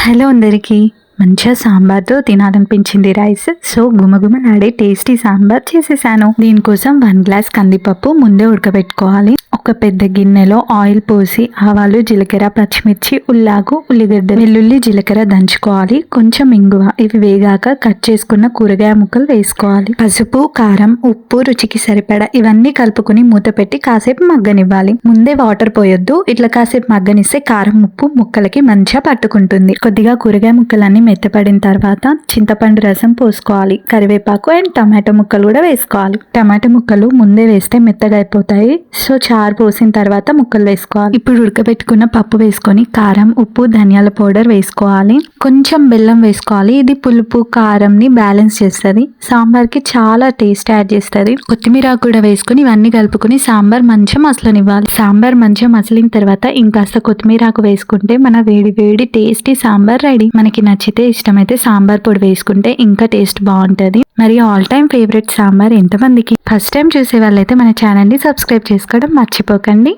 Hello అందరికీ మంచిగా సాంబార్తో తినాలనిపించింది rice. So గుమగుమలాడే టేస్టీ సాంబార్ చేసేసాను. దీనికోసం 1 గ్లాస్ కందిపప్పు ముందే ఉడకబెట్టుకోవాలి. ఒక పెద్ద గిన్నెలో ఆయిల్ పోసి ఆవాలు, జీలకర్ర, పచ్చిమిర్చి, ఉల్లాకు, ఉల్లిగడ్డ, వెల్లుల్లి, జీలకర్ర దంచుకోవాలి. కొంచెం ఇంగువ. ఇవి వేగాక కట్ చేసుకున్న కూరగాయ ముక్కలు వేసుకోవాలి. పసుపు, కారం, ఉప్పు రుచికి సరిపడా ఇవన్నీ కలుపుకుని మూత పెట్టి కాసేపు మగ్గనివ్వాలి. ముందే వాటర్ పోయొద్దు. ఇట్లా కాసేపు మగ్గనిస్తే కారం, ఉప్పు ముక్కలకి మంచిగా పట్టుకుంటుంది. కొద్దిగా కూరగాయ ముక్కలన్నీ మెత్తపడిన తర్వాత చింతపండు రసం పోసుకోవాలి. కరివేపాకు అండ్ టమాటో ముక్కలు కూడా వేసుకోవాలి. టమాటో ముక్కలు ముందే వేస్తే మెత్తగా అయిపోతాయి. సో చారు పోసిన తర్వాత ముక్కలు వేసుకోవాలి. ఇప్పుడు ఉడకబెట్టుకున్న పప్పు వేసుకొని కారం, ఉప్పు, ధనియాల పౌడర్ వేసుకోవాలి. కొంచెం బెల్లం వేసుకోవాలి. ఇది పులుపు కారం ని బ్యాలెన్స్ చేస్తుంది. సాంబార్ కి చాలా టేస్ట్ యాడ్ చేస్తుంది. కొత్తిమీర కూడా వేసుకుని ఇవన్నీ కలుపుకొని సాంబార్ మంచిగా మసలనివ్వాలి. సాంబార్ మంచిగా మసలిన తర్వాత ఇంకాస్త కొత్తిమీరాకు వేసుకుంటే మన వేడి వేడి టేస్టీ సాంబార్ రెడీ. మనకి నచ్చితే ఇష్టమైతే సాంబార్ పొడి వేసుకుంటే ఇంకా టేస్ట్ బాగుంటది. మరి ఆల్ టైమ్ ఫేవరెట్ సాంబార్ ఎంతమందికి? ఫస్ట్ టైం చూసే వాళ్ళైతే మన ఛానల్ ని సబ్స్క్రైబ్ చేసుకోవడం మర్చిపోకండి.